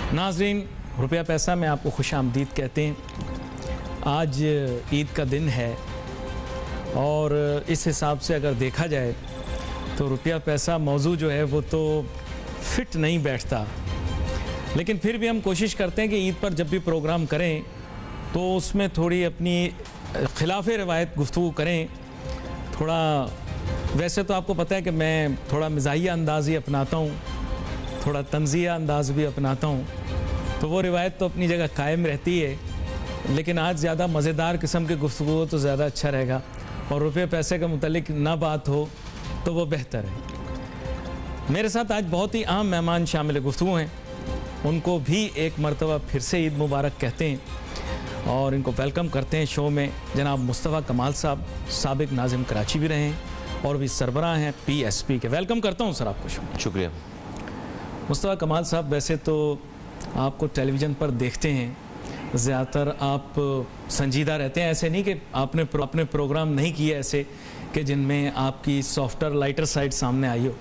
नाज़रीन, रुपया पैसा में आपको खुश आमदीद कहते हैं। आज ईद का दिन है और इस हिसाब से अगर देखा जाए तो रुपया पैसा मौजू जो है वो तो फिट नहीं बैठता, लेकिन फिर भी हम कोशिश करते हैं कि ईद पर जब भी प्रोग्राम करें तो उसमें थोड़ी अपनी खिलाफ रिवायत गुफ्तगू करें। थोड़ा वैसे तो आपको पता है कि मैं थोड़ा मिजाहिया अंदाज़ ही अपनाता हूँ, थोड़ा तंज़िया अंदाज़ भी अपनाता हूँ, तो वो रिवायत तो अपनी जगह कायम रहती है, लेकिन आज ज़्यादा मज़ेदार किस्म की गुफ्तगू हो तो ज़्यादा अच्छा रहेगा और रुपये पैसे के मुतालिक ना बात हो तो वो बेहतर है। मेरे साथ आज बहुत ही अहम मेहमान शामिल गुफ्तगू हैं, उनको भी एक मरतबा फिर से ईद मुबारक कहते हैं और इनको वेलकम करते हैं शो में। जनाब मुस्तफ़ा कमाल साहब, साबिक नाज़िम कराची भी रहे हैं और भी सरबराह हैं PSP के। वेलकम करता हूँ सर आपको। शुक्रिया। मुस्तफ़ा कमाल साहब, वैसे तो आपको टेलीविज़न पर देखते हैं, ज़्यादातर आप संजीदा रहते हैं, ऐसे नहीं कि आपने प्रोग्राम नहीं किए ऐसे कि जिनमें आपकी सॉफ्टर लाइटर साइड सामने आई हो,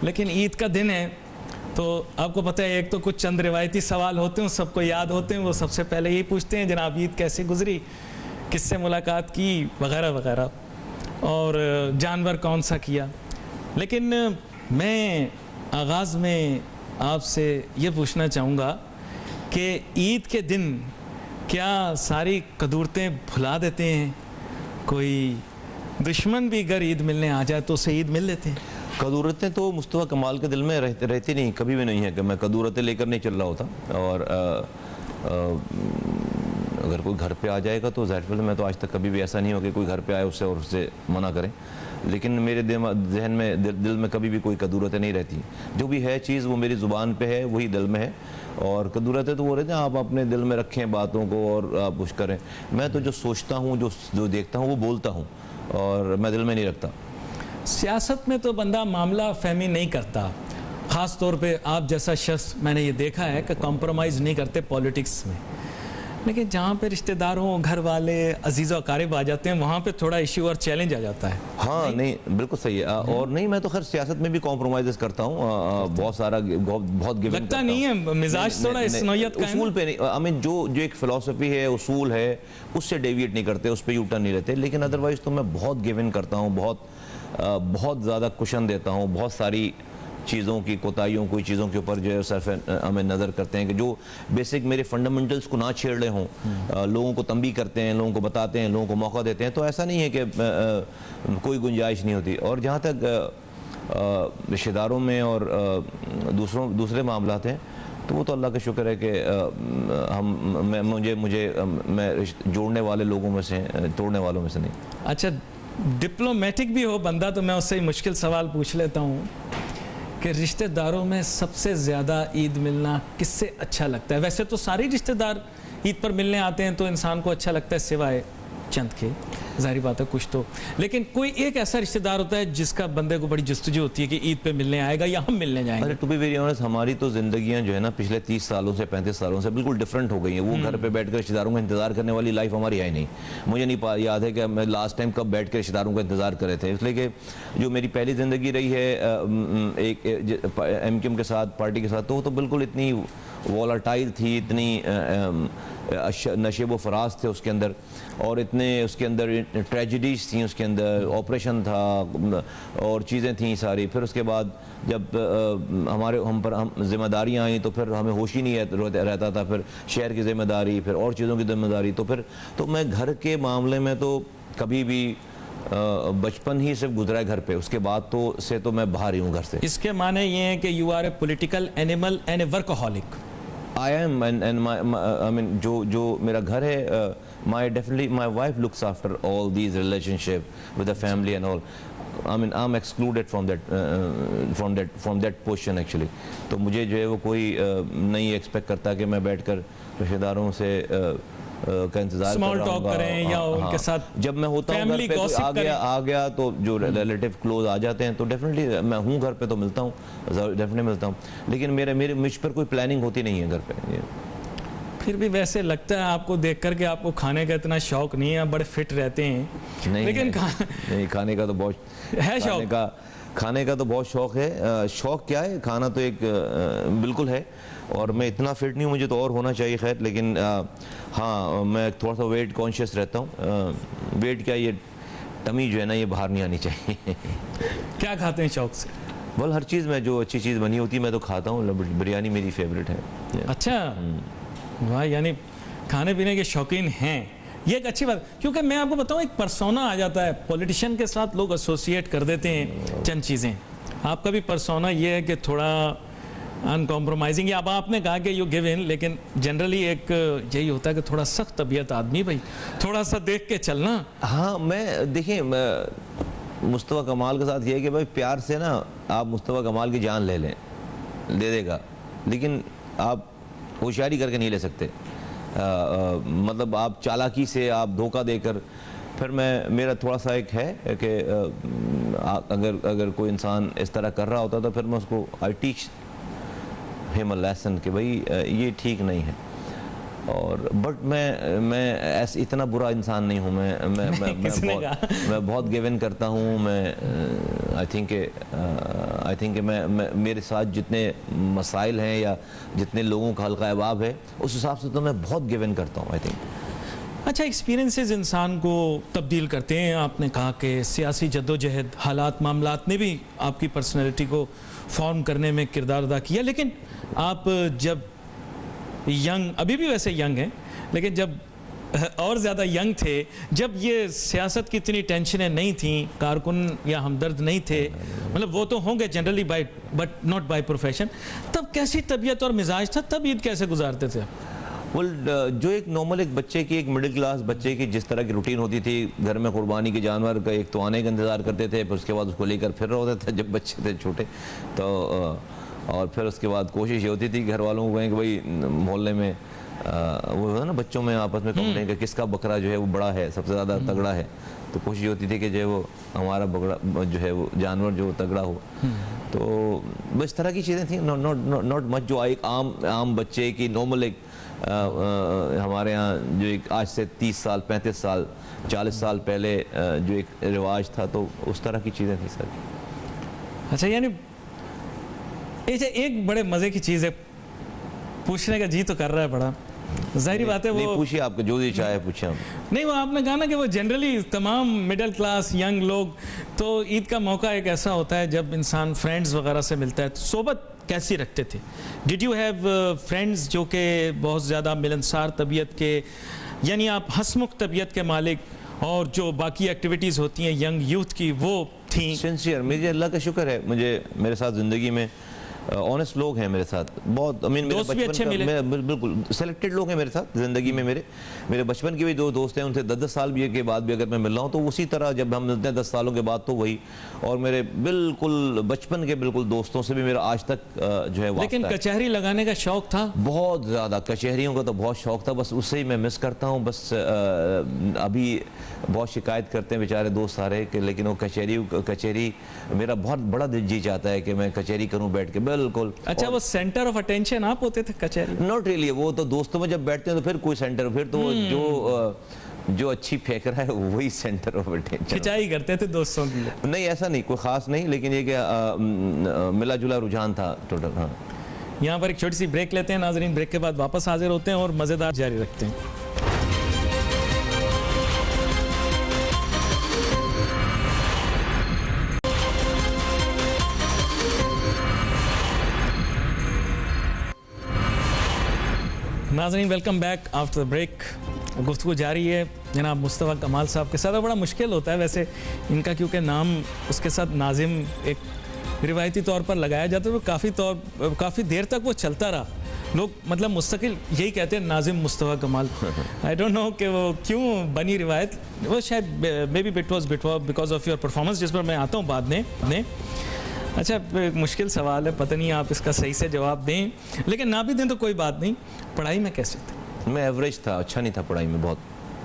लेकिन ईद का दिन है तो आपको पता है एक तो कुछ चंद रिवायती सवाल होते हैं, सबको याद होते हैं। वो सबसे पहले यही पूछते हैं जनाब ईद कैसे गुजरी, किससे मुलाकात की, वगैरह वगैरह, और जानवर कौन सा किया। लेकिन मैं आगाज़ में आपसे ये पूछना चाहूँगा कि ईद के दिन क्या सारी कदूरतें भुला देते हैं? कोई दुश्मन भी अगर ईद मिलने आ जाए तो उसे ईद मिल लेते हैं? कदूरतें तो मुस्तफ़ा कमाल के दिल में रहती नहीं, कभी भी नहीं है कि मैं कदूरतें लेकर नहीं चल रहा होता। और अगर कोई घर पे आ जाएगा तो ज़ाहिर मैं तो आज तक कभी भी ऐसा नहीं हो कि कोई घर पे आए उससे और उससे मना करें, लेकिन मेरे जहन में दिल में कभी भी कोई कदूरतें नहीं रहती। जो भी है चीज़ वो मेरी ज़ुबान पे है, वही दिल में है। और कदूरतें तो वो रहते हैं आप अपने दिल में रखें बातों को और आप कुछ करें। मैं तो जो सोचता हूँ, जो देखता हूँ वो बोलता हूँ और मैं दिल में नहीं रखता। सियासत में तो बंदा मामला फहमी नहीं करता, ख़ास तौर पे आप जैसा शख्स, मैंने ये देखा है कि कॉम्प्रोमाइज़ नहीं करते पॉलिटिक्स में, लेकिन जहाँ पे रिश्तेदारों, घर वाले, अजीज़ और अकारिब आ जाते हैं वहाँ पे थोड़ा इश्यू और चैलेंज आ जाता है। हाँ नहीं बिल्कुल सही है। और नहीं, मैं तो खैर सियासत में भी कॉम्प्रोमाइज़ करता हूँ, बहुत सारा बहुत गिवन लगता नहीं है मिजाज थोड़ा इस नौयत का उसूल पे नहीं। आई मीन जो एक फ़िलॉसफी है, उसूल है, उससे डेविएट नहीं करते, उस पर यू टर्न नहीं रहते। लेकिन अदरवाइज़ तो मैं बहुत गिवन करता हूँ, बहुत ज़्यादा कुशन देता हूँ, बहुत सारी चीज़ों की कोताहियों, कोई चीज़ों के ऊपर जो है सरफ हमें नज़र करते हैं कि जो बेसिक मेरे फंडामेंटल्स को ना छेड़ रहे हों, लोगों को तंबी करते हैं, लोगों को बताते हैं, लोगों को मौका देते हैं। तो ऐसा नहीं है कि कोई गुंजाइश नहीं होती। और जहाँ तक रिश्तेदारों में और दूसरे मामलात हैं तो वो तो अल्लाह का शुक्र है कि मैं जोड़ने वाले लोगों में से, तोड़ने वालों में से नहीं। अच्छा, डिप्लोमेटिक भी हो बंदा तो मैं उससे मुश्किल सवाल पूछ लेता हूँ कि रिश्तेदारों में सबसे ज़्यादा ईद मिलना किससे अच्छा लगता है? वैसे तो सारे रिश्तेदार ईद पर मिलने आते हैं तो इंसान को अच्छा लगता है, सिवाय चंद के, ज़ाहिर बात है कुछ तो, लेकिन कोई एक ऐसा रिश्तेदार होता है जिसका बंदे को बड़ी जस्तजू होती है कि ईद पे मिलने आएगा या हम मिलने जाएंगे। अरे टू बी वेरी ऑनेस्ट, हमारी तो ज़िंदगियाँ जो है ना पिछले 30 सालों से 35 सालों से बिल्कुल डिफरेंट हो गई हैं। वो घर पे बैठ कर रिश्तेदारों का इंतज़ार करने वाली लाइफ हमारी है नहीं। मुझे नहीं याद है कि मैं लास्ट टाइम कब बैठ कर रिश्तेदारों का इंतज़ार करे थे, इसलिए कि जो मेरी पहली ज़िंदगी रही है एक MQM के साथ, पार्टी के साथ, तो वो तो बिल्कुल इतनी वॉलाटाइल थी, इतनी नशेब व फराज थे उसके अंदर, और इतने उसके अंदर ट्रेजिडीज थी, उसके अंदर ऑपरेशन था और चीज़ें थी सारी। फिर उसके बाद जब हम पर जिम्मेदारियाँ आई तो फिर हमें होश ही नहीं रहता था, फिर शहर की जिम्मेदारी, फिर और चीज़ों की जिम्मेदारी। तो मैं घर के मामले में तो कभी भी बचपन ही सिर्फ गुजरा है घर पे, उसके बाद तो मैं बाहर ही हूँ घर से। इसके माने ये है कि you are a political animal and a workaholic. I am and I mean जो मेरा घर है, my wife looks after all these relationship with the family and all. I mean I'm excluded from that portion actually. तो मुझे जो है वो कोई नहीं एक्सपेक्ट करता कि मैं बैठकर रिश्तेदारों से का इंतजार स्मॉल टॉक करें या उनके साथ जब मैं होता हूँ घर पे कोई आ गया तो जो रिलेटिव क्लोज आ जाते हैं तो डेफिनेटली मैं हूँ घर पे तो मिलता हूँ, डेफिनेटली मिलता हूँ, लेकिन मुझ पर कोई प्लानिंग होती नहीं है घर पे। फिर भी वैसे लगता है आपको देख कर के आपको खाने का इतना शौक नहीं है, बड़े फिट रहते हैं। नहीं, लेकिन नहीं खाने का तो बहुत है शौक। खाने का तो बहुत शौक़ है। शौक़ क्या है, खाना तो एक बिल्कुल है, और मैं इतना फिट नहीं हूँ, मुझे तो और होना चाहिए खैर, लेकिन हाँ मैं थोड़ा सा वेट कॉन्शियस रहता हूँ। वेट क्या, ये टमी जो है ना ये बाहर नहीं आनी चाहिए। क्या खाते हैं शौक से? बल हर चीज़ में जो अच्छी चीज़ बनी होती है मैं तो खाता हूँ। बिरयानी मेरी फेवरेट है। अच्छा, वाह, यानी खाने पीने के शौकीन हैं, ये एक अच्छी बात। क्योंकि मैं आपको बताऊं, एक पर्सोना आ जाता है, पॉलिटिशियन के साथ लोग एसोसिएट कर देते हैं चंद चीज़ें। आपका भी पर्सोना ये है कि थोड़ा अनकॉम्प्रोमाइजिंग, अब आपने कहा कि यू गिव इन, लेकिन जनरली एक यही होता है कि थोड़ा सख्त तबीयत आदमी, भाई थोड़ा सा देख के चलना। हाँ, मैं देखिए मुस्तफ़ा कमाल के साथ ये है कि भाई प्यार से ना आप मुस्तफ़ा कमाल की जान ले लें, दे देगा, लेकिन आप होशियारी करके नहीं ले सकते। मतलब आप चालाकी से, आप धोखा देकर, फिर मेरा थोड़ा सा एक है कि अगर कोई इंसान इस तरह कर रहा होता तो फिर मैं उसको I teach him a lesson कि भाई ये ठीक नहीं है। और बट मैं ऐसे इतना बुरा इंसान नहीं हूँ। मैं बहुत गिव इन करता हूँ। मैं आई थिंक मैं मेरे साथ जितने मसाइल हैं या जितने लोगों का हल्का अहबाब है उस हिसाब से तो मैं बहुत गिव इन करता हूँ, आई थिंक। अच्छा, एक्सपीरियंसेस इंसान को तब्दील करते हैं। आपने कहा कि सियासी जद्दोजहद, हालात मामलात ने भी आपकी पर्सनैलिटी को फॉर्म करने में किरदार अदा किया, लेकिन आप जब यंग, अभी भी वैसे यंग हैं, लेकिन जब और ज़्यादा यंग थे, जब ये सियासत की इतनी टेंशनें नहीं थी, कारकुन या हमदर्द नहीं थे, मतलब वो तो होंगे generally by but not by profession, तब कैसी तबीयत और मिजाज था? तब ईद कैसे गुजारते थे? जो एक नॉर्मल एक बच्चे की, एक मिडिल क्लास बच्चे की जिस तरह की रूटीन होती थी, घर में कुर्बानी के जानवर का एक तो आने का इंतज़ार करते थे, फिर उसके बाद उसको लेकर फिर रहा होता था जब बच्चे थे छोटे, तो और फिर उसके बाद कोशिश ये होती थी घर वालों को कहें कि भाई मोहल्ले में वो है ना बच्चों में आपस में कहें कि किसका बकरा जो है वो बड़ा है, सबसे ज़्यादा तगड़ा है, तो कोशिश होती थी कि जो है वो हमारा बकरा जो है वो जानवर जो तगड़ा हो। तो बस तरह की चीज़ें थी, नॉट मच जो एक आम बच्चे की नॉर्मल एक हमारे यहाँ जो एक आज से 30 साल 35 साल 40 साल पहले जो एक रिवाज था, तो उस तरह की चीज़ें थी सर। अच्छा, यानी एक बड़े मज़े की चीज़ है, पूछने का जी तो कर रहा है बड़ा, जाहिर बात है। वो पूछिए, आपको जो भी चाहे पूछे हम। नहीं, वो आपने कहा ना कि वो जनरली तमाम मिडिल क्लास यंग लोग, तो ईद का मौका एक ऐसा होता है जब इंसान फ्रेंड्स वगैरह से मिलता है, तो सोबत कैसी रखते थे? डिड यू हैव फ्रेंड्स जो कि बहुत ज़्यादा मिलनसार तबीयत के, यानी आप हंसमुख तबीयत के मालिक, और जो बाकी एक्टिविटीज़ होती हैं यंग यूथ की वो थी? सिंसियर, मुझे अल्लाह का शुक्र है, मेरे साथ ज़िंदगी में ऑनेस्ट लोग हैं मेरे साथ, बहुत। आई मीन दोस्त भी अच्छे मिले? बिल्कुल सेलेक्टेड लोग हैं मेरे साथ ज़िंदगी में। मेरे बचपन के भी 2 दोस्त हैं, उनसे 10-10 साल भी के बाद भी अगर मैं मिल रहा हूँ तो उसी तरह जब हम मिलते हैं 10 सालों के बाद तो वही। और मेरे बिल्कुल बचपन के बिल्कुल दोस्तों से भी मेरा आज तक जो है। लेकिन कचहरी लगाने का शौक था बहुत ज़्यादा, कचहरियों का तो बहुत शौक था, बस उससे ही मैं मिस करता हूँ। बस अभी बहुत शिकायत करते हैं बेचारे दोस्त सारे कि, लेकिन वो कचहरी मेरा बहुत बड़ा जी चाहता है कि मैं कचहरी करूँ बैठ के, बिल्कुल। अच्छा, वो सेंटर ऑफ अटेंशन आप होते थे कचहरी? नॉट रियली, वो तो दोस्तों में जब बैठते हैं तो फिर कोई सेंटर, फिर तो जो अच्छी फेंक रहा है वही सेंटर ऑफ अटेंशन। खिंचाई करते थे दोस्तों की? नहीं, ऐसा नहीं, कोई खास नहीं, लेकिन ये क्या मिला जुला रुझान था टोटल। हाँ, यहाँ पर एक छोटी सी ब्रेक लेते हैं नाजरीन, ब्रेक के बाद वापस हाजिर होते हैं और मज़ेदार जारी रखते हैं। नाज़रीन, welcome back after the break. गुफ्तगू जारी है जनाब मुस्तफ़ा कमाल साहब के साथ। बड़ा मुश्किल होता है वैसे इनका, क्योंकि नाम उसके साथ नाजिम एक रिवायती तौर पर लगाया जाता है, तो काफ़ी देर तक वो चलता रहा। लोग मतलब मुस्तकिल यही कहते हैं नाजिम मुस्तफ़ा कमाल। आई डोंट नो कि वो क्यों बनी रिवायत, वो शायद may be bit was because of your performance, जिस पर मैं आता हूँ बाद में। अच्छा, मुश्किल सवाल है, पता नहीं आप इसका सही से जवाब दें, लेकिन ना भी दें तो कोई बात नहीं। पढ़ाई में कैसे थे? मैं एवरेज था, अच्छा नहीं था पढ़ाई में, बहुत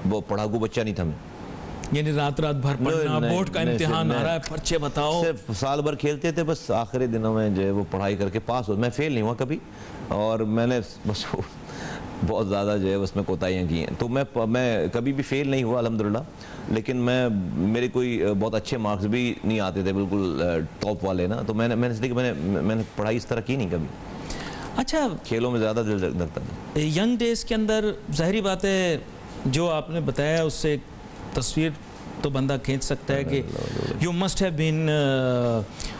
वो पढ़ाकू बच्चा नहीं था मैं। यानी रात भर पढ़ना, बोर्ड का इम्तिहान आ रहा है, पर्चे बताओ? सिर्फ साल भर खेलते थे, बस आखिरी दिनों में जो है वो पढ़ाई करके पास हो। मैं फेल नहीं हुआ कभी, और मैंने बस बहुत ज़्यादा जो है उसमें कोताहियाँ की हैं। तो मैं कभी भी फेल नहीं हुआ अल्हम्दुलिल्लाह, लेकिन मेरे कोई बहुत अच्छे मार्क्स भी नहीं आते थे बिल्कुल टॉप वाले ना। तो मैंने इसलिए मैंने पढ़ाई इस तरह की नहीं कभी। अच्छा, खेलों में ज़्यादा दिल लगता था। यंग डेज के अंदर ज़ाहिरी बात है, जो आपने बताया उससे तस्वीर तो बंदा खींच सकता है कि you must have been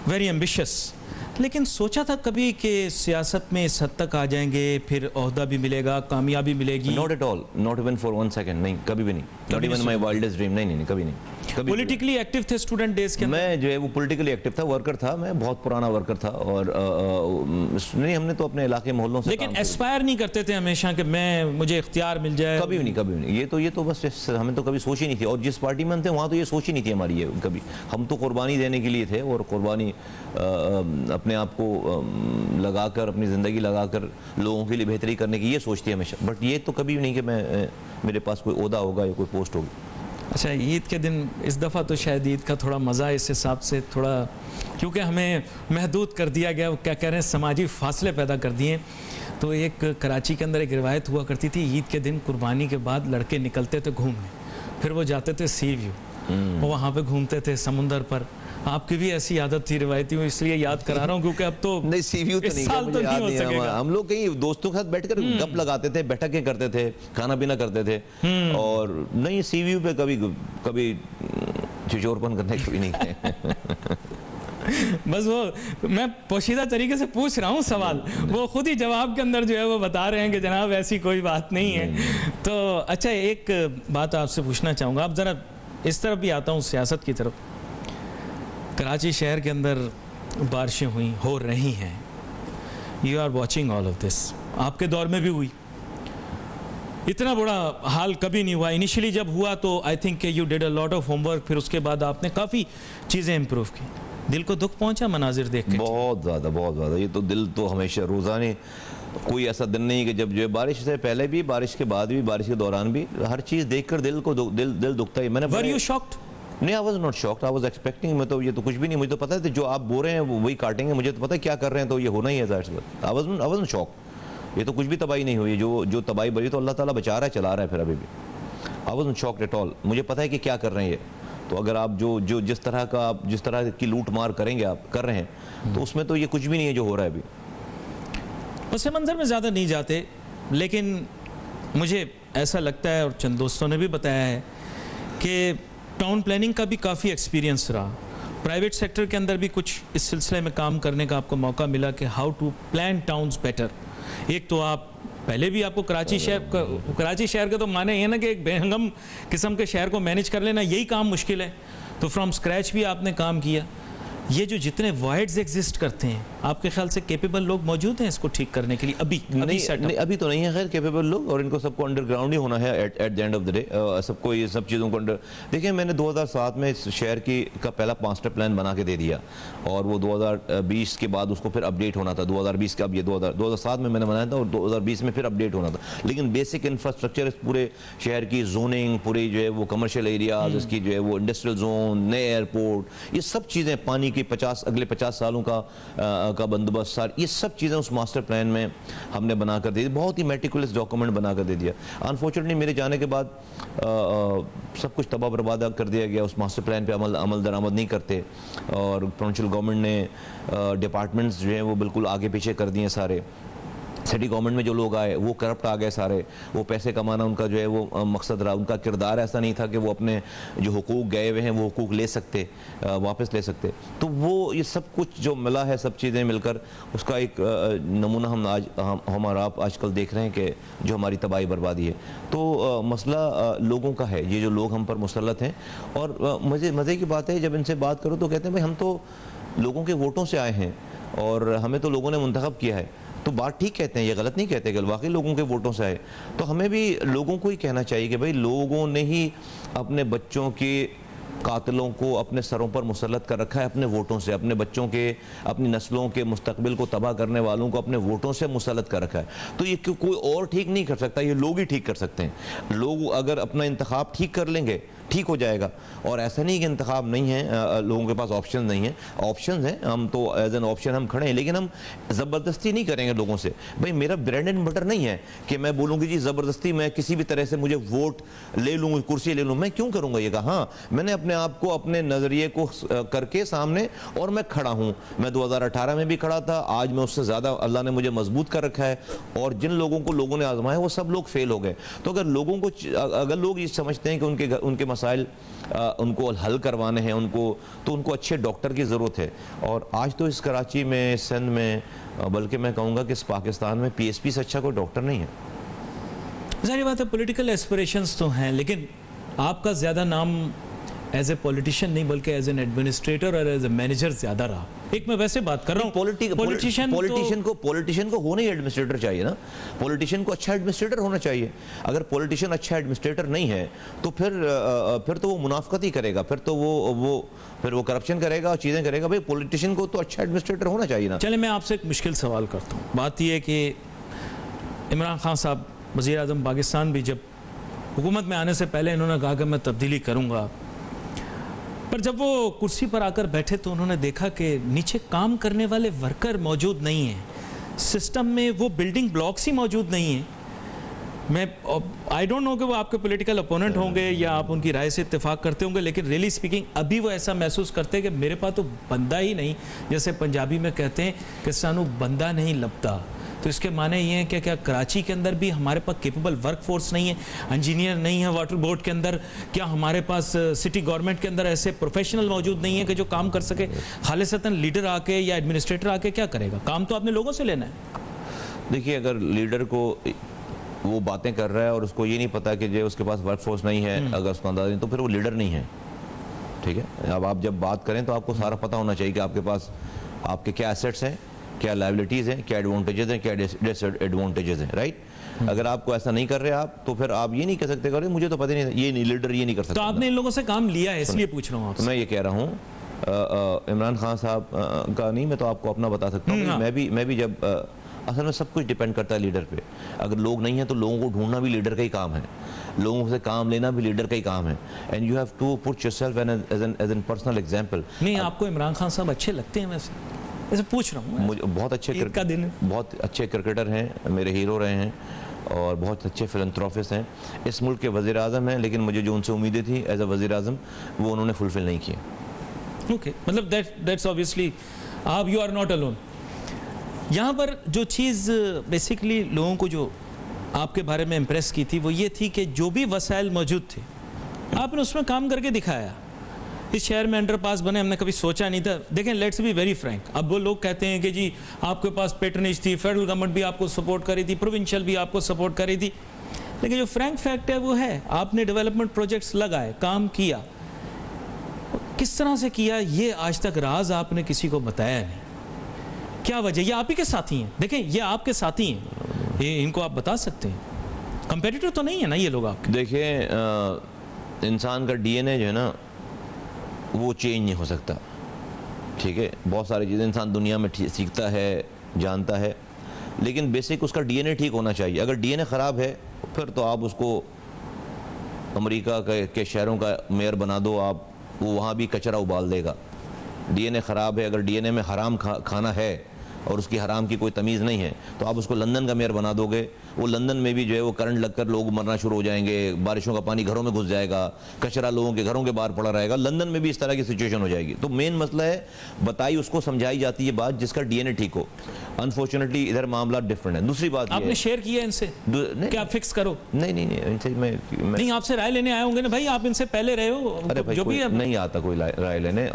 very ambitious. लेकिन सोचा था कभी कि सियासत में इस हद तक आ जाएंगे, फिर ओहदा भी मिलेगा, कामयाबी मिलेगी? Not at all, not even for 1 second, नहीं, कभी भी नहीं। Not even my wildest dream, नहीं, कभी नहीं। पॉलिटिकली एक्टिव थे स्टूडेंट डेज के अंदर? मैं जो है वो पॉलिटिकली एक्टिव था, वर्कर था, मैं बहुत पुराना वर्कर था। और नहीं, हमने तो अपने इलाके मोहल्लों से, लेकिन एस्पायर नहीं करते थे हमेशा कि मुझे इख्तियार मिल जाए? कभी भी नहीं। ये तो बस हमें तो कभी सोच ही नहीं थी। और जिस पार्टी में हम थे वहाँ तो ये सोच ही नहीं थी हमारी ये कभी। हम तो कुर्बानी देने के लिए थे, और कुर्बानी अपने आप को लगाकर, अपनी ज़िंदगी लगाकर लोगों के लिए बेहतरी करने की ये सोचती है हमेशा। बट ये तो कभी भी नहीं कि मेरे पास कोई ओहदा होगा या कोई पोस्ट होगी। अच्छा, ईद के दिन इस दफ़ा तो शायद ईद का थोड़ा मज़ा इस हिसाब से थोड़ा, क्योंकि हमें महदूद कर दिया गया, क्या कह रहे हैं, समाजी फासले पैदा कर दिए। तो एक कराची के अंदर एक रिवायत हुआ करती थी, ईद के दिन कुर्बानी के बाद लड़के निकलते थे घूमने, फिर वो जाते थे सी व्यू, वो वहाँ पे घूमते थे समुंदर पर। आपकी भी ऐसी आदत थी रिवायती, इसलिए याद करा रहा हूँ क्योंकि अब तो नहीं, सी व्यू तो नहीं, साल तो नहीं हो सकेगा। हम लोग कहीं दोस्तों के साथ बैठकर गप लगाते थे, बैठकें करते थे, खाना पीना करते थे। और नहीं, सी व्यू पे कभी छिछोरपन करने कभी नहीं थे। बस वो मैं पोशीदा तरीके से पूछ रहा हूँ सवाल, वो खुद ही जवाब के अंदर जो है वो बता रहे हैं कि जनाब ऐसी कोई बात नहीं है। तो अच्छा, एक बात आपसे पूछना चाहूँगा, अब ज़रा इस तरफ भी आता हूँ, सियासत की तरफ। कराची शहर के अंदर बारिशें हो रही हैं, you are watching all of this, आपके दौर में भी हुई, इतना बड़ा हाल कभी नहीं हुआ। इनिशियली जब हुआ तो I think you did a lot of homework, फिर उसके बाद आपने काफ़ी चीज़ें इम्प्रूव की। दिल को दुख पहुंचा मनाजिर देख के? बहुत ज़्यादा। ये तो दिल तो हमेशा रोज़ाने, कोई ऐसा दिन नहीं कि जब जो है बारिश से पहले भी, बारिश के बाद भी, बारिश के दौरान भी, हर चीज़ देखकर दिल दुखता ही। मैंने वर यू शॉक्ड? नहीं, I was not shocked, I was expecting. मैं तो ये तो कुछ भी नहीं, मुझे तो पता है जो आप बोल रहे हैं वही काटेंगे, मुझे तो पता है क्या कर रहे हैं, तो ये होना ही है ज़ाहिर सी बात। I was shocked. ये तो कुछ भी तबाही नहीं हुई, जो तबाही बड़ी तो अल्लाह ताला बचा रहा है, चला रहा है फिर अभी भी। आई was not shocked at all. मुझे पता है कि क्या कर रहे हैं ये। तो अगर आप जो जिस तरह की लूट मार करेंगे, आप कर रहे हैं, तो उसमें तो ये कुछ भी नहीं है जो हो रहा है अभी। पस मंज़र में ज़्यादा नहीं जाते, लेकिन मुझे ऐसा लगता है, और चंद दोस्तों ने भी बताया है, कि टाउन प्लानिंग का भी काफ़ी एक्सपीरियंस रहा। प्राइवेट सेक्टर के अंदर भी कुछ इस सिलसिले में काम करने का आपको मौका मिला कि how to plan towns better. एक तो आप पहले भी आपको कराची शहर का तो माने ये ना कि एक बेहंगम किस्म के शहर को मैनेज कर लेना यही काम मुश्किल है, तो फ्रॉम स्क्रैच भी आपने काम किया। ये जो जितने वॉइड्स एग्जिस्ट करते हैं, आपके ख्याल से कैपेबल लोग मौजूद हैं इसको ठीक करने के लिए? अभी अभी तो नहीं है खैर कैपेबल लोग, और इनको सबको अंडरग्राउंड ही होना है at the end of the day. सबको ये सब चीज़ों को देखिए, मैंने 2007 में इस शहर का पहला मास्टर प्लान बना के दे दिया, और वो 2020 के बाद उसको फिर अपडेट होना था। 2020 का, अब ये 2007 में मैंने बनाया था, और 2020 में फिर अपडेट होना था। लेकिन बेसिक इंफ्रास्ट्रक्चर इस पूरे शहर की जोनिंग, पूरी जो है वो कमर्शियल एरियाज, इसकी जो है वो इंडस्ट्रियल जोन, नए एयरपोर्ट, ये सब चीज़ें, पानी की अगले 50 सालों का बंदोबस्त, ये सब चीज़ें उस मास्टर प्लान में हमने बना कर दे दी। बहुत ही मेटिकुलस डॉक्यूमेंट बना कर दे दिया। अनफॉर्चुनेटली मेरे जाने के बाद सब कुछ तबाह बर्बाद कर दिया गया। उस मास्टर प्लान पे अमल दरामद नहीं करते, और प्रोविंशियल गवर्नमेंट ने डिपार्टमेंट्स जो हैं वो बिल्कुल आगे पीछे कर दिए सारे। सिटी गवर्नमेंट में जो लोग आए वो करप्ट आ गए सारे, वो पैसे कमाना उनका जो है वो मकसद रहा। उनका किरदार ऐसा नहीं था कि वो अपने जो हुकूक गए हुए हैं वो हुकूक ले सकते, वापस ले सकते। तो वो ये सब कुछ जो मिला है, सब चीज़ें मिलकर उसका एक नमूना हम और आप आजकल देख रहे हैं कि जो हमारी तबाही बर्बादी है। तो मसला लोगों का है, ये जो लोग हम पर मुसल्लत हैं। और मज़े की बात है, जब इनसे बात करो तो कहते हैं भाई हम तो लोगों के वोटों से आए हैं, और हमें तो लोगों ने मुंतखब किया है। तो बात ठीक कहते हैं, ये गलत नहीं कहते कि वाकई लोगों के वोटों से आए। तो हमें भी लोगों को ही कहना चाहिए कि भाई लोगों ने ही अपने बच्चों के कातिलों को अपने सरों पर मुसल्लत कर रखा है अपने वोटों से, अपने बच्चों के, अपनी नस्लों के मुस्तकबिल को तबाह करने वालों को अपने वोटों से मुसल्लत कर रखा है। तो ये कोई और ठीक नहीं कर सकता, ये लोग ही ठीक कर सकते हैं। लोग अगर अपना इंतखाब ठीक कर लेंगे, ठीक हो जाएगा। और ऐसा नहीं कि इंतखाब नहीं है, लोगों के पास ऑप्शन नहीं है, ऑप्शन हैं, हम तो एज एन ऑप्शन हम खड़े हैं, लेकिन हम ज़बरदस्ती नहीं करेंगे लोगों से। भाई मेरा ब्रेड एंड बटर नहीं है कि मैं बोलूँगी जी ज़बरदस्ती मैं किसी भी तरह से मुझे वोट ले लूँ, कुर्सी ले लूँ, मैं क्यों करूँगा ये कहा। हाँ, मैंने अपने आप को अपने नज़रिए को करके सामने और मैं खड़ा हूँ। मैं 2018 में भी खड़ा था, आज मैं उससे ज़्यादा अल्लाह ने मुझे मजबूत कर रखा है। और जिन लोगों को लोगों ने आजमाया वो सब लोग फेल हो गए। तो अगर लोगों को, अगर लोग ये समझते हैं कि उनके मसाइल उनको हल करवाने हैं उनको, तो उनको अच्छे डॉक्टर की ज़रूरत है। और आज तो इस कराची में, सिंध में, बल्कि मैं कहूँगा कि इस पाकिस्तान में PSP से अच्छा कोई डॉक्टर नहीं है। जाहिर बात है पॉलिटिकल एस्पिरेशंस तो हैं, लेकिन आपका ज़्यादा नाम एज ए पॉलिटिशियन नहीं बल्कि एज एन एडमिनिस्ट्रेटर और एज ए मैनेजर ज़्यादा रहा। एक मैं वैसे बात कर रहा हूँ, पॉलिटिशियन को होना ही एडमिनिस्ट्रेटर चाहिए ना। पॉलिटिशियन को अच्छा एडमिनिस्ट्रेटर होना चाहिए। अगर पॉलिटिशियन अच्छा एडमिनिस्ट्रेटर नहीं है तो फिर तो वो मुनाफकत ही करेगा, फिर तो वो करप्शन करेगा और चीज़ें करेगा। भाई पॉलिटिशियन को तो अच्छा एडमिनिस्ट्रेटर होना चाहिए ना। चले मैं आपसे एक मुश्किल सवाल करता हूँ। बात यह है कि इमरान खान साहब वज़ीर आज़म पाकिस्तान भी जब हुकूमत में आने से पहले इन्होंने कहा कि मैं तब्दीली करूँगा, पर जब वो कुर्सी पर आकर बैठे तो उन्होंने देखा कि नीचे काम करने वाले वर्कर मौजूद नहीं हैं, सिस्टम में वो बिल्डिंग ब्लॉक्स ही मौजूद नहीं हैं। मैं आई डोंट नो कि वो आपके पॉलिटिकल अपोनेंट होंगे या आप उनकी राय से इत्तेफाक करते होंगे, लेकिन रियली स्पीकिंग अभी वो ऐसा महसूस करते हैं कि मेरे पास तो बंदा ही नहीं, जैसे पंजाबी में कहते हैं कि सानू बंदा नहीं लपता। तो इसके माने ये हैं कि क्या कराची के अंदर भी हमारे पास कैपेबल वर्क फोर्स नहीं है, इंजीनियर नहीं है वाटर बोर्ड के अंदर? क्या हमारे पास सिटी गवर्नमेंट के अंदर ऐसे प्रोफेशनल मौजूद नहीं है कि जो काम कर सके? खालिसतन लीडर आके या एडमिनिस्ट्रेटर आके क्या करेगा? काम तो आपने लोगों से लेना है। देखिए, अगर लीडर को वो बातें कर रहा है और उसको ये नहीं पता कि जो उसके पास वर्क फोर्स नहीं है, अगर उसका अंदाजा नहीं, तो फिर वो लीडर नहीं है। ठीक है, अब आप जब बात करें तो आपको सारा पता होना चाहिए कि आपके पास आपके क्या एसेट्स हैं, क्या लाइबिलिटीज़ हैं, क्या एडवांटेजेस हैं, क्या डिसएडवांटेजेस हैं, राइट। अगर आपको ऐसा नहीं कर रहे आप, तो फिर आप ये नहीं कह सकते कि मुझे तो पता नहीं, ये नहीं, लीडर ये नहीं कर सकता। तो आपने इन लोगों से काम लिया है, इसलिए पूछ रहा हूँ आपसे। मैं ये कह रहा हूँ, इमरान खान साहब का नहीं, मैं तो आपको अपना बता सकता हूँ। मैं भी जब असल में सब कुछ डिपेंड करता है लीडर पे। अगर लोग नहीं हैं तो लोगों को ढूंढना भी लीडर का ही काम है, लोगों से काम लेना भी लीडर का ही काम है। And you have to put yourself as an personal example. नहीं, आपको इमरान खान साहब अच्छे लगते हैं? वैसे पूछ रहा हूँ। मुझे बहुत अच्छे क्रिकेटर हैं, मेरे हीरो रहे हैं और बहुत अच्छे फिलंथ्रोपिस्ट हैं। इस मुल्क के वज़ीर आज़म हैं, लेकिन मुझे जो उनसे उम्मीदें थी एज अ वज़ीर आज़म, वो उन्होंने फुलफिल नहीं किए। ओके, मतलब दैट्स ऑब्वियसली आप, यू आर नॉट अलोन। यहाँ पर जो चीज़ बेसिकली लोगों को जो आपके बारे में इम्प्रेस की थी वो ये थी कि जो भी वसाइल मौजूद थे आपने उसमें काम करके दिखाया। इस शहर में अंडरपास बने, हमने कभी सोचा नहीं था। देखें, लेट्स बी वेरी फ्रैंक, अब वो लोग कहते हैं कि जी आपके पास पैटर्नेज थी, फेडरल गवर्नमेंट भी आपको सपोर्ट करी थी, प्रोविंशियल भी आपको सपोर्ट करी थी, लेकिन जो फ्रैंक फैक्ट है वो है आपने डेवलपमेंट प्रोजेक्ट्स लगाए, काम किया। किस तरह से किया ये आज तक राज आपने किसी को बताया नहीं। क्या वजह? ये आप ही के साथी हैं, देखें ये आपके साथी हैं, ये इनको आप बता सकते हैं, कंपेटिटर तो नहीं है ना ये लोग आपके। देखिए, इंसान का DNA जो है ना वो चेंज नहीं हो सकता। ठीक है, बहुत सारी चीज़ें इंसान दुनिया में सीखता है, जानता है, लेकिन बेसिक उसका DNA ठीक होना चाहिए। अगर DNA ख़राब है फिर तो आप उसको अमेरिका के शहरों का मेयर बना दो, आप वो वहाँ भी कचरा उबाल देगा। DNA ख़राब है, अगर DNA में हराम खाना है और उसकी हराम की कोई तमीज़ नहीं है तो आप उसको लंदन का मेयर बना दोगे, वो लंदन में भी जो है वो करंट लगकर लोग मरना शुरू हो जाएंगे, बारिशों का पानी घरों में घुस जाएगा, कचरा लोगों के घरों के बाहर पड़ा रहेगा, लंदन में भी इस तरह की सिचुएशन हो जाएगी। तो मेन मसला है, बताई उसको समझाई जाती है बात जिसका DNA ठीक हो। अनफॉर्चुनेटली इधर मामला डिफरेंट है। दूसरी बात आपने शेयर किया इनसे कि आप फिक्स करो? नहीं, इनसे मैं नहीं, आपसे राय लेने आए होंगे ना भाई, आप इनसे पहले रहे हो। अरे भाई, जो भी नहीं आता कोई राय लेने,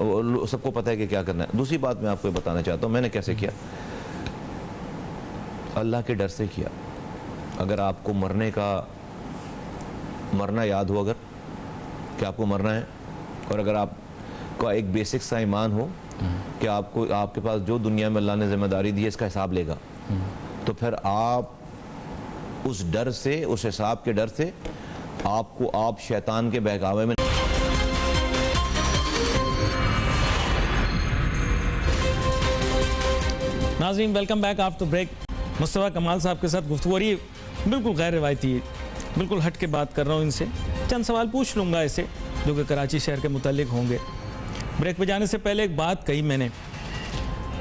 सबको पता है कि क्या करना है। दूसरी बात मैं आपको बताना चाहता हूँ, मैंने कैसे किया, अल्लाह के डर से किया। अगर आपको मरना याद हो, अगर कि आपको मरना है, और अगर आपका एक बेसिक सा ईमान हो कि आपके पास जो दुनिया में अल्लाह ने जिम्मेदारी दी है इसका हिसाब लेगा, तो फिर आप उस डर से, उस हिसाब के डर से आप शैतान के बहकावे में नाज़रीन, welcome back after break. Mustafa Kamal साहब के साथ गुफ्तगू हो रही है, बिल्कुल गैर रिवायती, बिल्कुल हट के बात कर रहा हूँ इनसे, चंद सवाल पूछ लूँगा इसे। जो कि कराची शहर के मुतालिक होंगे। ब्रेक पे जाने से पहले एक बात कही मैंने,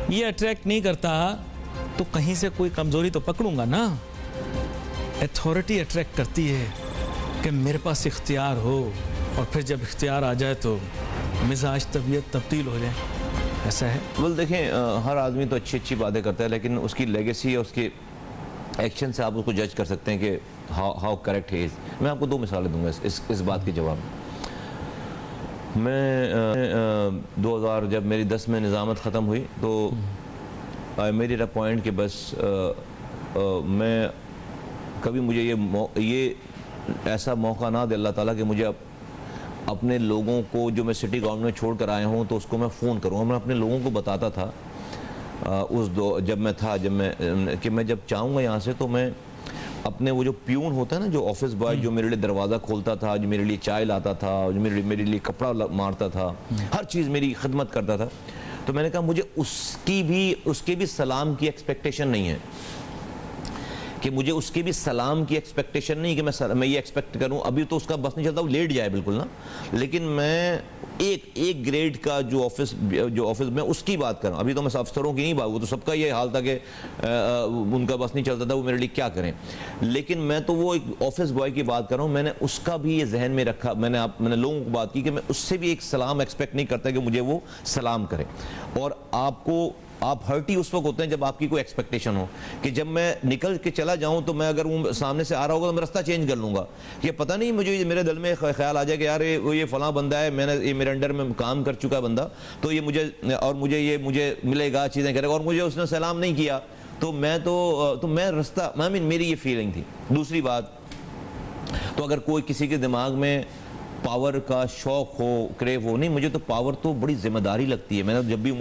ये अट्रैक्ट नहीं करता तो कहीं से कोई कमज़ोरी तो पकड़ूंगा ना। अथॉरिटी अट्रैक्ट करती है कि मेरे पास इख्तियार हो, और फिर जब इख्तियार आ जाए तो मिजाज तबीयत तब्दील हो जाए, ऐसा है। well, देखें हर आदमी तो अच्छी अच्छी बातें करता है, लेकिन उसकी लेगेसी या उसके एक्शन से आप उसको जज कर सकते हैं कि हाउ करेक्ट है। मैं आपको 2 मिसालें दूंगा इस बात के जवाब में। मैं 2000 जब मेरी 10 में निज़ामत ख़त्म हुई तो I made it a point कि बस मैं कभी मुझे ये ऐसा मौका ना दे अल्लाह ताला कि मुझे अपने लोगों को, जो मैं सिटी गवर्नमेंट में छोड़ कर आया हूँ, तो उसको मैं फ़ोन करूँगा। मैं अपने लोगों को बताता था जब मैं जब चाहूँगा यहाँ से, तो मैं अपने वो जो प्यून होता है ना, जो ऑफिस बॉय जो मेरे लिए दरवाज़ा खोलता था, जो मेरे लिए चाय लाता था, जो मेरे लिए कपड़ा मारता था, हर चीज़ मेरी खिदमत करता था, तो मैंने कहा मुझे उसके भी सलाम की एक्सपेक्टेशन नहीं है, कि मुझे उसके भी सलाम की एक्सपेक्टेशन नहीं कि मैं ये एक्सपेक्ट करूं, अभी तो उसका बस नहीं चलता, वो लेट जाए बिल्कुल ना, लेकिन मैं एक ग्रेड का जो ऑफिस में उसकी बात कर रहा हूं। अभी तो मैं अफसरों की नहीं बात, वो तो सबका ये हाल था कि उनका बस नहीं चलता था, वो मेरे लिए क्या करें, लेकिन मैं तो वो एक ऑफिस बॉय की बात कर रहा हूं। मैंने उसका भी ये जहन में रखा, मैंने लोगों को बात की कि मैं उससे भी एक सलाम एक्सपेक्ट नहीं करता कि मुझे वो सलाम करे। और आप हर्ट ही उस वक्त होते हैं जब आपकी कोई एक्सपेक्टेशन हो, कि जब मैं निकल के चला जाऊं तो मैं, अगर वो सामने से आ रहा होगा तो मैं रास्ता चेंज कर लूंगा, कि पता नहीं मुझे मेरे दिल में ख्याल आ जाए कि यार ये फलां बंदा है, ये मेरे अंडर में काम कर चुका बंदा, तो ये मुझे मिलेगा, चीज़ें करेगा, और मुझे उसने सलाम नहीं किया तो मैं रास्ता, मेरी ये फीलिंग थी। दूसरी बात, तो अगर कोई किसी के दिमाग में पावर का शौक हो, क्रेव हो, नहीं, मुझे तो पावर तो बड़ी जिम्मेदारी लगती है। मैंने जब भी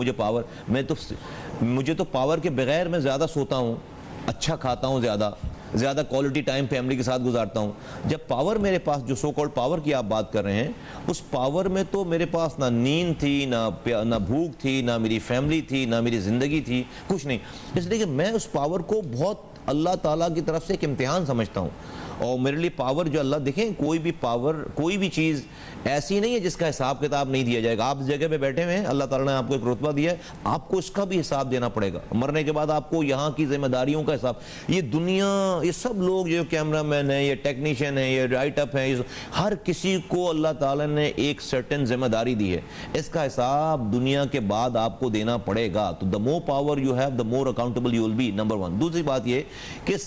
मुझे तो पावर के बगैर मैं ज़्यादा सोता हूँ, अच्छा खाता हूँ, ज़्यादा क्वालिटी टाइम फैमिली के साथ गुजारता हूँ। जब पावर मेरे पास, जो सो कॉल्ड पावर की आप बात कर रहे हैं, उस पावर में तो मेरे पास ना नींद थी, ना भूख थी, ना मेरी फैमिली थी, ना मेरी ज़िंदगी थी, कुछ नहीं। इसलिए कि मैं उस पावर को बहुत अल्लाह ताला की तरफ से एक इम्तिहान समझता हूँ। और मेरे लिए पावर जो अल्लाह, देखें, कोई भी चीज़ ऐसी नहीं है जिसका हिसाब किताब नहीं दिया जाएगा। आप इस जगह पे बैठे हुए हैं, अल्लाह ताला ने आपको एक रुतबा दिया है, आपको इसका भी हिसाब देना पड़ेगा। मरने के बाद आपको यहाँ की जिम्मेदारियों का हिसाब, ये दुनिया, ये सब लोग जो कैमरामैन है, ये टेक्नीशियन है, ये राइटअप है, हर किसी को अल्लाह ताला ने एक सर्टेन जिम्मेदारी दी है, इसका हिसाब दुनिया के बाद आपको देना पड़ेगा। तो the more power you have, the more accountable you will be, number 1। दूसरी बात ये कि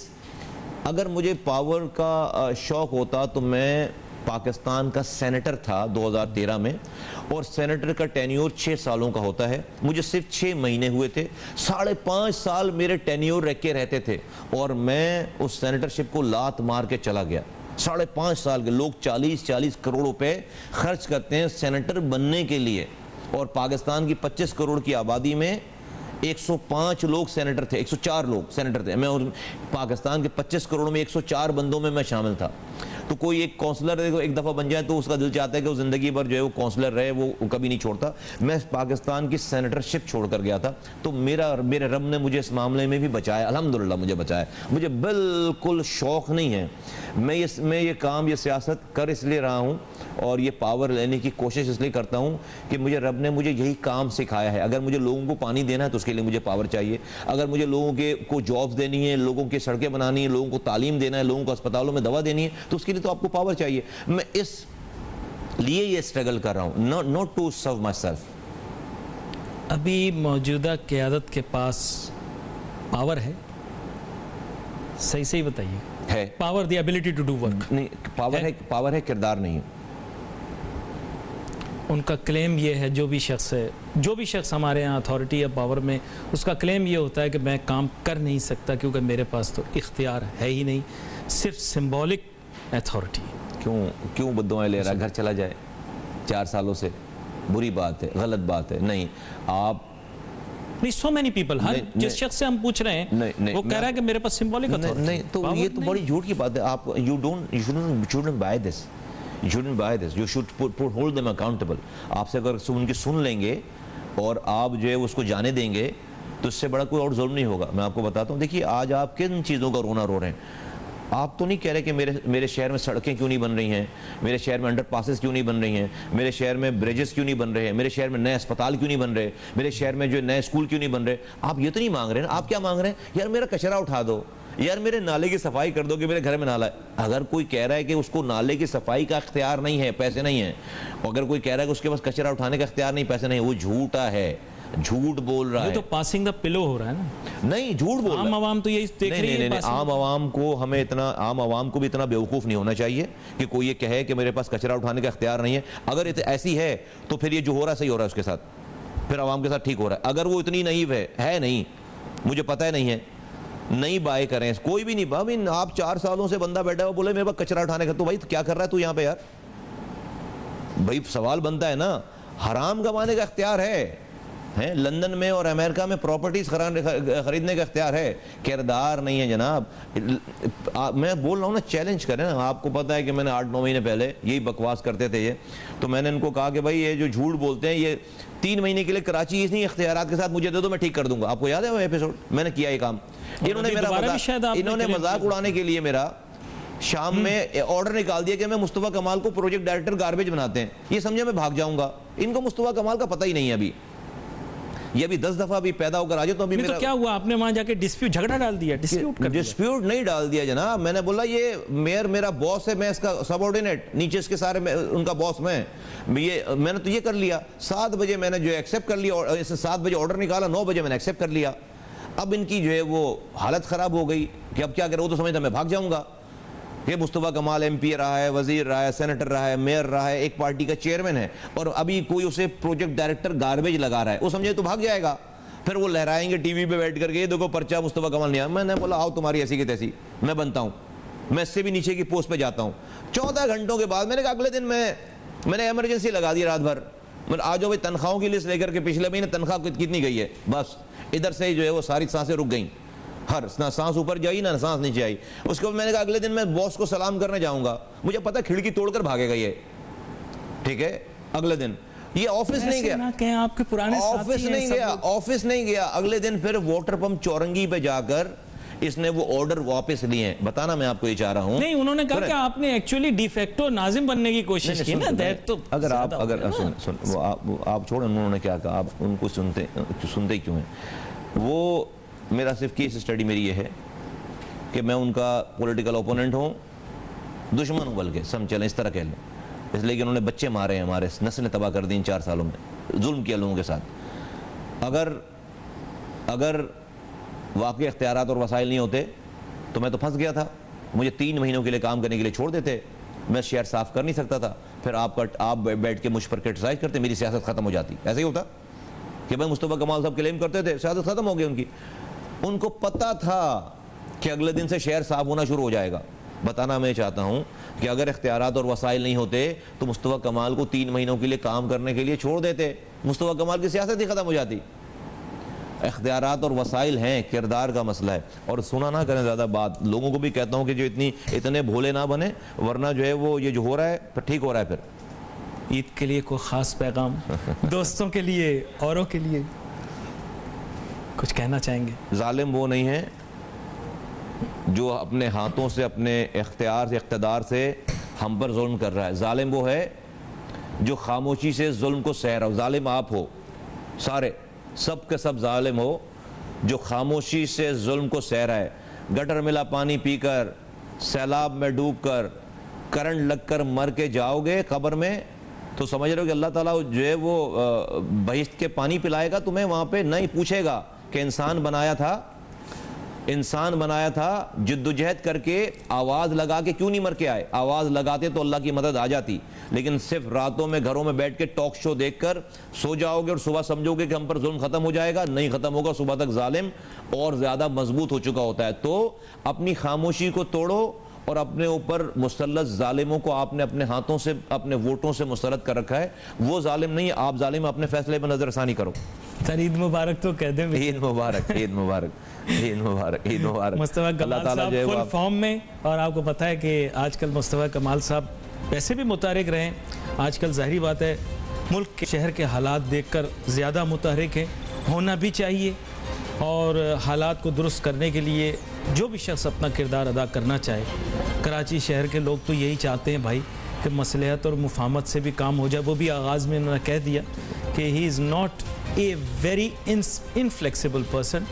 अगर मुझे पावर का शौक होता तो मैं पाकिस्तान का सेनेटर था 2013 में, और सेनेटर का टेन्योर 6 सालों का होता है। मुझे सिर्फ 6 महीने हुए थे, 5.5 साल मेरे टेन्योर रखे रहते थे, और मैं उस सेनेटरशिप को लात मार के चला गया। 5.5 साल के लोग 40-40 करोड़ रुपए खर्च करते हैं सेनेटर बनने के लिए, और पाकिस्तान की 25 करोड़ की आबादी में 105 लोग सेनेटर थे, 104 लोग सेनेटर थे। मैं पाकिस्तान के 25 करोड़ में 104 बंदों में मैं शामिल था। तो कोई एक काउंसलर एक दफ़ा बन जाए तो उसका दिल चाहता है कि वो ज़िंदगी भर जो है वो काउंसलर रहे, वो कभी नहीं छोड़ता। मैं पाकिस्तान की सेनेटरशिप छोड़ कर गया था, तो मेरे रब ने मुझे इस मामले में भी बचाया, अल्हम्दुलिल्लाह मुझे बचाया। मुझे बिल्कुल शौक़ नहीं है, मैं ये काम, ये सियासत कर इसलिए रहा हूँ, और ये पावर लेने की कोशिश इसलिए करता हूँ कि मुझे रब ने मुझे यही काम सिखाया है। अगर मुझे लोगों को पानी देना है तो उसके लिए मुझे पावर चाहिए, अगर मुझे लोगों को जॉब्स देनी है, लोगों की सड़कें बनानी है, लोगों को तालीम देना है, लोगों को अस्पतालों में दवा देनी है, तो उसके लिए तो आपको पावर चाहिए। मैं इस लिए ये स्ट्रगल कर रहा हूँ, not to serve myself. अभी मौजूदा क़यादत के पास पावर है, सही बताइए। है power, the ability to do work. नहीं, पावर है, किरदार नहीं। उनका क्लेम ये है, जो भी शख्स हमारे यहाँ अथॉरिटी या पावर में, उसका क्लेम ये होता है कि मैं काम कर नहीं सकता क्योंकि मेरे पास तो इख्तियार है ही नहीं, सिर्फ सिंबॉलिक अथॉरिटी। क्यों बद्दुआएं ले रहा है? घर चला जाए 4 सालों से, बुरी बात है, गलत बात है। नहीं, आप सो मेनी पीपल, जिस शख्स से हम पूछ रहे हैं वो कह रहा है कि मेरे पास सिंबॉलिक अथॉरिटी नहीं, तो ये तो बड़ी झूठ की बात है। आप you shouldn't buy this, you should hold them accountable। आपसे अगर उनकी सुन लेंगे और आप जो है उसको जाने देंगे तो इससे बड़ा कोई और जुल्म नहीं होगा। मैं आपको बताता हूँ, देखिए आज आप किन चीज़ों का रोना रो रहे हैं। आप तो नहीं कह रहे कि मेरे शहर में सड़कें क्यों नहीं बन रही हैं, मेरे शहर में अंडर पासेस क्यों नहीं बन रही हैं, मेरे शहर में ब्रिजेस क्यों नहीं बन रहे हैं, मेरे शहर में नए अस्पताल क्यों नहीं बन रहे, मेरे शहर में जो नए स्कूल क्यों नहीं बन रहे। आप ये तो नहीं मांग रहे हैं। आप क्या मांग रहे हैं? यार मेरा कचरा उठा दो, यार मेरे नाले की सफाई कर दो कि मेरे घर में नाला है। अगर कोई कह रहा है कि उसको नाले की सफाई का इख्तियार नहीं है, पैसे नहीं है, अगर कोई कह रहा है कि उसके पास कचरा उठाने का इख्तियार नहीं, पैसे नहीं, वो झूठा है, झूठ बोल रहा है। तो पासिंग द पिलो हो रहा है ना। नहीं, झूठ बोल रहा है। आम आवाम तो यही देख रही है। नहीं, आम आवाम को हमें इतना, आम आवाम को भी इतना बेवकूफ़ नहीं होना चाहिए कि कोई ये कहे कि मेरे पास कचरा उठाने का इख्तियार नहीं है। अगर ऐसी है तो फिर ये जो हो रहा है सही हो रहा है उसके साथ, फिर आवाम के साथ ठीक हो रहा है। अगर वो इतनी नईव है नहीं, मुझे पता है नहीं है, नहीं बाय करें, कोई भी नहीं। भाई आप 4 सालों से बंदा बैठा हुआ बोले मेरे पास कचरा उठाने का, तो भाई क्या कर रहा है तू यहाँ पे यार? भाई सवाल बनता है ना, हराम कमाने का इख्तियार है लंदन में और अमेरिका में प्रॉपर्टीज खरीदने का इख्तियार है, किरदार नहीं है जनाब। मैं बोल रहा हूँ ना, चैलेंज करें ना। आपको पता है कि मैंने 8-9 महीने पहले यही बकवास करते थे ये, तो मैंने इनको कहा कि भाई ये जो झूठ बोलते हैं, ये 3 महीने के लिए कराची इतनी इख्तियारात के साथ मुझे दे दो, मैं ठीक कर दूंगा। आपको याद है वो एपिसोड? मैंने किया ये काम। इन्होंने मजाक उड़ाने के लिए मेरा शाम में ऑर्डर निकाल दिया कि मैं मुस्तफा कमाल को प्रोजेक्ट डायरेक्टर गार्बेज बनाते हैं। ये समझे मैं भाग जाऊंगा। इनको मुस्तफा कमाल का पता ही नहीं है अभी। ये अभी 10 दफा अभी पैदा होकर आ जाए तो अभी मेरा तो क्या हुआ? आपने वहां जाके डिस्प्यूट, झगड़ा डाल दिया? डिस्प्यूट नहीं डाल दिया जनाब। मैंने बोला ये मेयर मेरा बॉस है, मैं इसका सबऑर्डिनेट, नीचे इसके सारे उनका बॉस मैंने तो ये कर लिया। 7 बजे मैंने जो एक्सेप्ट कर लिया, इसे 7 बजे ऑर्डर निकाला, 9 बजे मैंने एक्सेप्ट कर लिया। अब इनकी जो है वो हालत खराब हो गई कि अब क्या करें। वो तो समझता मैं भाग जाऊंगा। ये मुस्तफा कमाल MP रहा है, वजीर रहा है, सेनेटर रहा है, मेयर रहा है, एक पार्टी का चेयरमैन है, और अभी कोई उसे प्रोजेक्ट डायरेक्टर गार्बेज लगा रहा है। वो समझे तो भाग जाएगा। फिर वो लहराएंगे टीवी पे बैठ करके, देखो पर्चा मुस्तफा कमाल नहीं आया। मैंने बोला आओ तुम्हारी ऐसी की तैसी, मैं बनता हूँ, मैं इससे भी नीचे की पोस्ट पे जाता हूँ। 14 घंटों के बाद मैंने कहा अगले दिन मैंने इमरजेंसी लगा दी रात भर। मतलब आ जाओ भाई, तनख्वाहों की लिस्ट लेकर के, पिछले महीने तनख्वाह कितनी गई है, बस इधर से जो है वो सारी सांसें रुक गई। हर ना सांस ऊपर जाई ना सांस नीचे आई। उसके बाद मैंने कहा अगले दिन मैं बॉस को सलाम करने जाऊंगा, मुझे पता खिड़की तोड़कर भागेगा ये, ठीक है। अगले दिन ये ऑफिस नहीं गया, आपके पुराने ऑफिस नहीं गया। अगले दिन फिर वाटर पंप चौरंगी पे जाकर इसने वो ऑर्डर वापस लिए हैं। बताना मैं आपको ये चाह रहा हूं। नहीं, उन्होंने कहा कि आपने एक्चुअली डिफेक्टो नाजिम बनने की कोशिश की ना। तो अगर आप छोड़ें, उन्होंने क्या कहा, आप उनको सुनते क्यों हैं? वो मेरा सिर्फ केस स्टडी मेरी ये है कि मैं उनका पॉलिटिकल ओपोनेंट हूँ, दुश्मन हूँ बल्कि, सम चलें इस तरह कह लें। इसलिए कि उन्होंने बच्चे मारे हैं, हमारे नस्लें तबाह कर दी इन 4 सालों में, जुल्म किया लोगों के साथ। अगर वाकई इख्तियारात और वसाइल नहीं होते तो मैं तो फंस गया था। मुझे 3 महीनों के लिए काम करने के लिए छोड़ देते, मैं शहर साफ कर नहीं सकता था। फिर आप बैठ के मुझ पर क्रिटिसाइज करते, मेरी सियासत खत्म हो जाती। ऐसे ही होता कि भाई मुस्तफा कमाल साहब क्लेम करते थे, सियासत खत्म हो गई उनकी। उनको पता था कि अगले दिन से शहर साफ होना शुरू हो जाएगा। बताना मैं चाहता हूं कि अगर इख्तियारात और वसाइल नहीं होते तो मुस्तफा कमाल को 3 महीनों के लिए काम करने के लिए छोड़ देते, मुस्तफा कमाल की सियासत ही खत्म हो जाती। इख्तियारात और वसाइल हैं, किरदार का मसला है। और सुना ना करें ज़्यादा बात। लोगों को भी कहता हूँ कि जो इतने भोले ना बने, वरना जो है वो ये जो हो रहा है फिर ठीक हो रहा है। फिर ईद के लिए कोई ख़ास पैगाम दोस्तों के लिए, औरों के लिए कुछ कहना चाहेंगे? जालिम वो नहीं है जो अपने हाथों से, अपने इख्तियार से, इख्तिदार से हम पर जुल्म कर रहा है। जालिम वो है जो खामोशी से जुल्म को सह रहा हो। जालिम आप हो, सारे सब के सब जालिम हो जो खामोशी से जुल्म को सह रहा है। गटर मिला पानी पीकर, सैलाब में डूबकर, करंट लगकर मर के जाओगे कब्र में, तो समझ रहे हो कि अल्लाह ताला जो है वो बहिश्त के पानी पिलाएगा तुम्हें। वहाँ पे नहीं पूछेगा कि इंसान बनाया था जिद्दोजहद करके, आवाज़ लगा के क्यों नहीं मर के आए। आवाज़ लगाते तो अल्लाह की मदद आ जाती। लेकिन सिर्फ रातों में घरों में बैठ के टॉक शो देखकर सो जाओगे और सुबह समझोगे कि हम पर जुल्म खत्म हो जाएगा। नहीं खत्म होगा, सुबह तक जालिम और ज़्यादा मजबूत हो चुका होता है। तो अपनी खामोशी को तोड़ो और अपने ऊपर मुसल्लत जालिमों को आपने अपने हाथों से, अपने वोटों से मुसल्लत कर रखा है। वो जालिम नहीं, आप जालिम अपने फैसले पर नजरसानी करो। सर ईद मुबारक तो कह दें। ईद मुबारक, ईद मुबारक, ईद मुबारक, ईद मुबारक। मुस्तफा कमाल साहब फुल फॉर्म में, और आपको पता है कि आजकल मुस्तफा कमाल साहब वैसे भी मुतहरिक रहे। आजकल ज़ाहिरी बात है मुल्क के शहर के हालात देखकर ज़्यादा मुतहरिक है, होना भी चाहिए। और हालात को दुरुस्त करने के लिए जो भी शख्स अपना किरदार अदा करना चाहे, कराची शहर के लोग तो यही चाहते हैं भाई कि मसलहत और मुफाहमत से भी काम हो जाए। वो भी आगाज़ में उन्होंने कह दिया कि he is not a very inflexible person,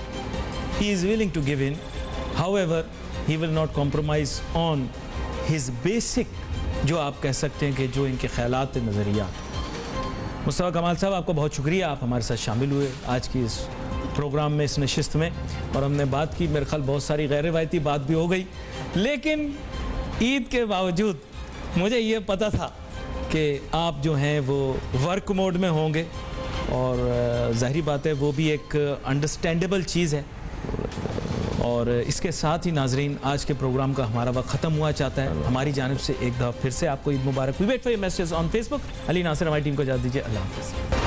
he is willing to give in, however he will not compromise on his basic, जो आप कह सकते हैं कि जो इनके ख्यालात नज़रिया। मुस्तफ़ा कमाल साहब, आपका बहुत शुक्रिया, आप हमारे साथ शामिल हुए आज की इस प्रोग्राम में, इस नशिस्त में, और हमने बात की। मेरे ख्याल बहुत सारी गैर रवायती बात भी हो गई, लेकिन ईद के बावजूद मुझे ये पता था कि आप जो हैं वो वर्क मोड में होंगे, और ज़ाहिर बात है वो भी एक अंडरस्टैंडेबल चीज़ है। और इसके साथ ही नाजरीन, आज के प्रोग्राम का हमारा वक्त ख़त्म हुआ चाहता है। हमारी जानिब से एक दफ़ा फिर से आपको ईद मुबारक। We wait for your message on Facebook. Ali Nasir हमारी टीम को इजाज़त दीजिए। अल्लाह हाफ़िज़।